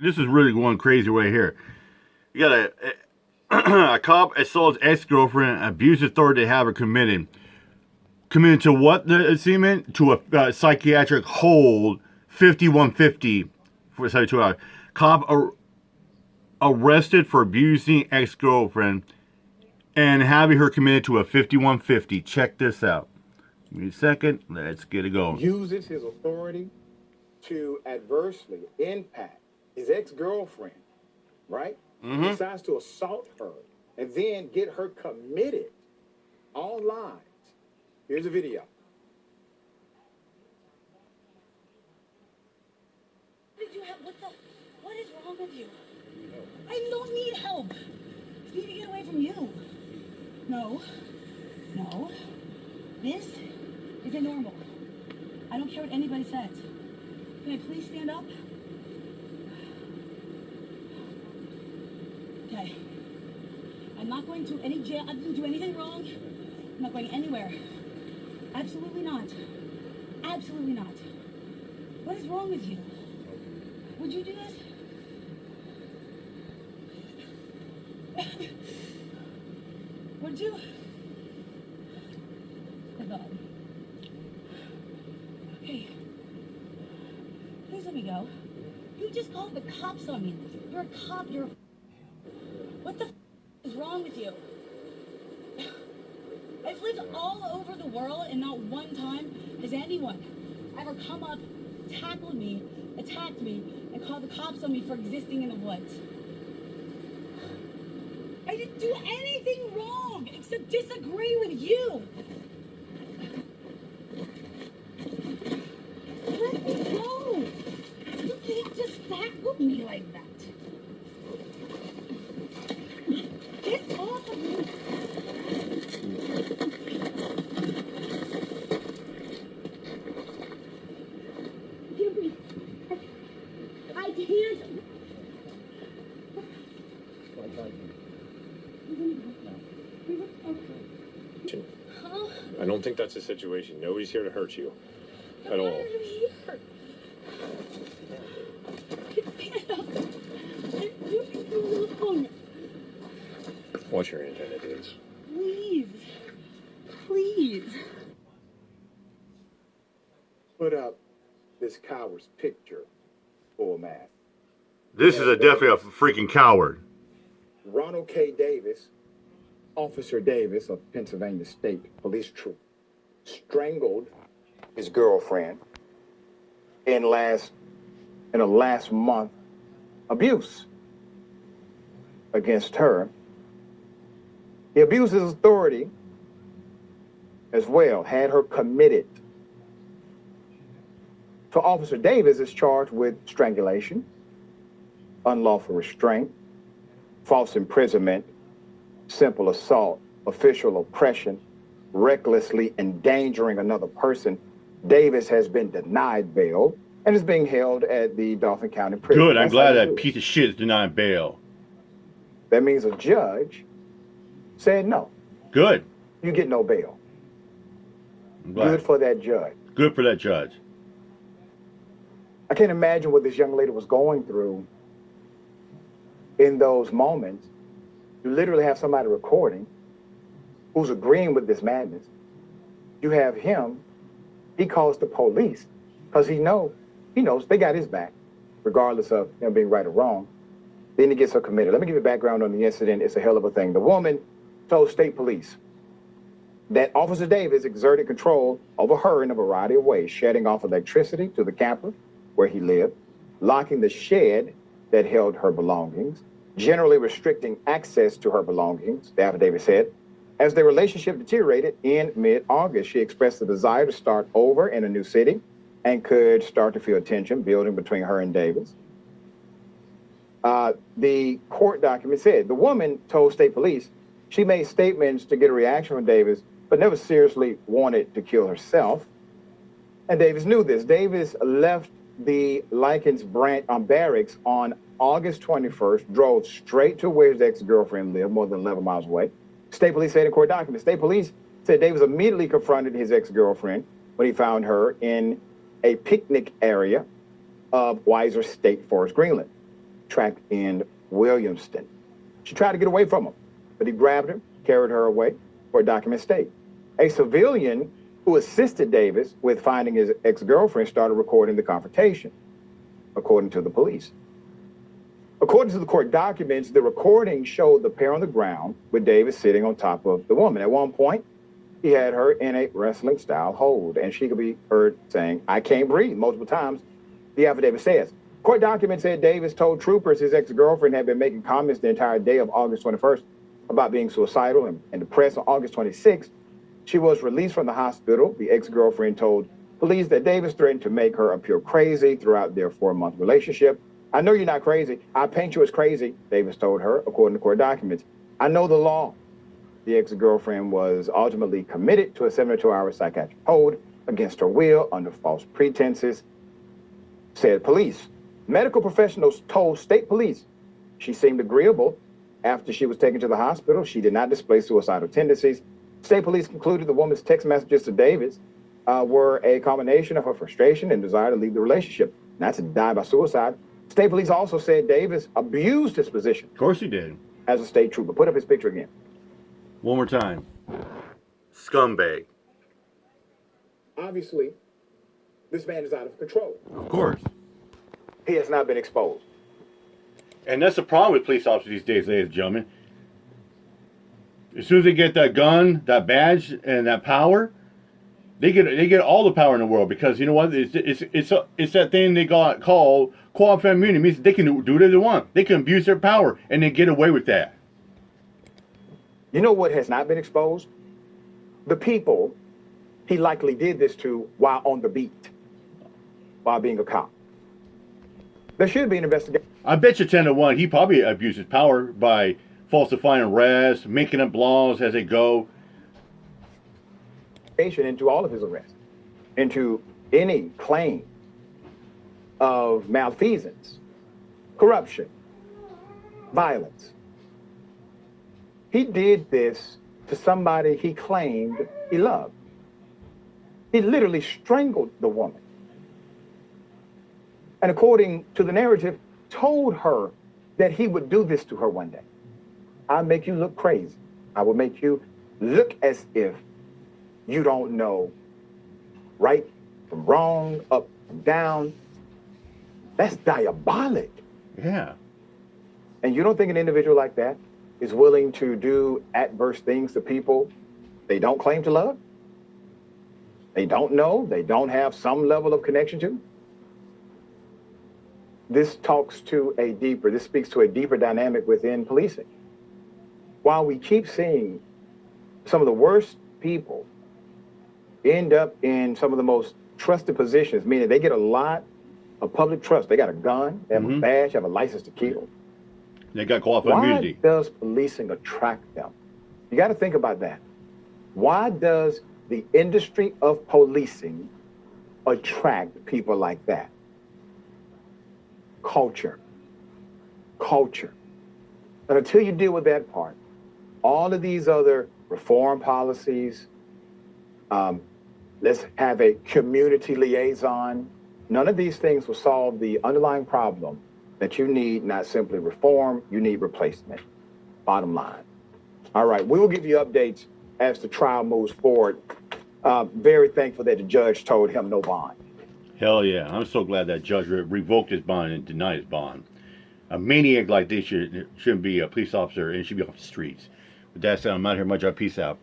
This is really going crazy right here. You got a cop assaults ex-girlfriend, abused authority to have her committed. Committed to what, semen? To a psychiatric hold, 5150 for 72 hours. Cop arrested for abusing ex-girlfriend and having her committed to a 5150. Check this out. Give me a second. Let's get it going. Uses his authority to adversely impact his ex-girlfriend, right? Decides to assault her and then get her committed on lines. Here's a video. What is wrong with you? I don't need help. I need to get away from you. No. This isn't normal. I don't care what anybody says. Can I please stand up? Okay. I'm not going to any jail. I didn't do anything wrong. I'm not going anywhere. Absolutely not. Absolutely not. What is wrong with you? Would you do this? Would you? Oh God. Okay. Please let me go. You just called the cops on me. You're a cop. What the is wrong with you? I've lived all over the world, and not one time has anyone ever come up, tackled me, attacked me, and called the cops on me for existing in the woods. I didn't do anything wrong except disagree with you. Let me go. You can't just tackle me like that. Get off of me. I can't. I don't think that's the situation. Nobody's here to hurt you at all. What's your antenna is? Please. Put up this coward's picture for a man. This is definitely a freaking coward. Ronald K. Davis, Officer Davis of Pennsylvania State Police Troop, strangled his girlfriend in a last month abuse against her. He abused his authority as well, had her committed. So Officer Davis is charged with strangulation, unlawful restraint, false imprisonment, simple assault, official oppression, recklessly endangering another person. Davis has been denied bail and is being held at the Dauphin County Prison. Good. I'm glad that piece of shit is denied bail. That means a judge said no. Good. You get no bail. I'm glad. Good for that judge. Good for that judge. I can't imagine what this young lady was going through in those moments. You literally have somebody recording who's agreeing with this madness. You have him, he calls the police because he knows they got his back, regardless of him being right or wrong. Then he gets her committed. Let me give you background on the incident. It's a hell of a thing. The woman told state police that Officer Davis exerted control over her in a variety of ways, shutting off electricity to the camper where he lived, locking the shed that held her belongings, generally restricting access to her belongings, the affidavit said. As their relationship deteriorated in mid-August, she expressed the desire to start over in a new city and could start to feel tension building between her and Davis. The court document said the woman told state police she made statements to get a reaction from Davis, but never seriously wanted to kill herself. And Davis knew this. Davis left the Likens barracks on August 21st, drove straight to where his ex-girlfriend lived, more than 11 miles away. State police said in court documents. State police said Davis immediately confronted his ex-girlfriend when he found her in a picnic area of Weiser State Forest, Greenland. track in Williamston. She tried to get away from him, but he grabbed her, carried her away for a document state. A civilian who assisted Davis with finding his ex-girlfriend started recording the confrontation, according to the police. According to the court documents, the recording showed the pair on the ground with Davis sitting on top of the woman. At one point, he had her in a wrestling style hold, and she could be heard saying, "I can't breathe," multiple times, the affidavit says. Court documents said Davis told troopers his ex-girlfriend had been making comments the entire day of August 21st about being suicidal and depressed. On August 26th, she was released from the hospital. The ex-girlfriend told police that Davis threatened to make her appear crazy throughout their 4-month relationship. "I know you're not crazy. I paint you as crazy," Davis told her, according to court documents. "I know the law." The ex-girlfriend was ultimately committed to a 72-hour psychiatric hold against her will under false pretenses, said police. Medical professionals told state police she seemed agreeable after she was taken to the hospital. She did not display suicidal tendencies. State police concluded the woman's text messages to Davis were a combination of her frustration and desire to leave the relationship, not to die by suicide. State police also said Davis abused his position Of course he did. as a state trooper. Put up his picture again. One more time. Scumbag. Obviously, this man is out of control. Of course. He has not been exposed. And that's the problem with police officers these days, ladies and gentlemen. As soon as they get that gun, that badge, and that power, they get all the power in the world, because you know what? It's that thing they got called qualified immunity. It means they can do whatever they want. They can abuse their power and they get away with that. You know what has not been exposed? The people he likely did this to while on the beat, while being a cop. There should be an investigation I bet you 10 to 1 he probably abused his power by falsifying arrests, making up laws as they go. into all of his arrests, into any claim of malfeasance, corruption, violence. He did this to somebody he claimed he loved. He literally strangled the woman. And according to the narrative, told her that he would do this to her one day. I'll make you look crazy. I will make you look as if you don't know right from wrong, up from down. That's diabolic. Yeah. And you don't think an individual like that is willing to do adverse things to people they don't claim to love? They don't know, they don't have some level of connection to? This speaks to a deeper dynamic within policing. While we keep seeing some of the worst people end up in some of the most trusted positions, meaning they get a lot of public trust. They got a gun, they have a badge, they have a license to kill. They got qualified Why immunity. does policing attract them? You got to think about that. Why does the industry of policing attract people like that? Culture. And until you deal with that part, all of these other reform policies, let's have a community liaison, none of these things will solve the underlying problem that you need, not simply reform, you need replacement. Bottom line. All right, we will give you updates as the trial moves forward. Very thankful that the judge told him no bond. Hell yeah. I'm so glad that judge revoked his bond and denied his bond. A maniac like this shouldn't be a police officer and should be off the streets. With that said, I'm out here. My job. Peace out.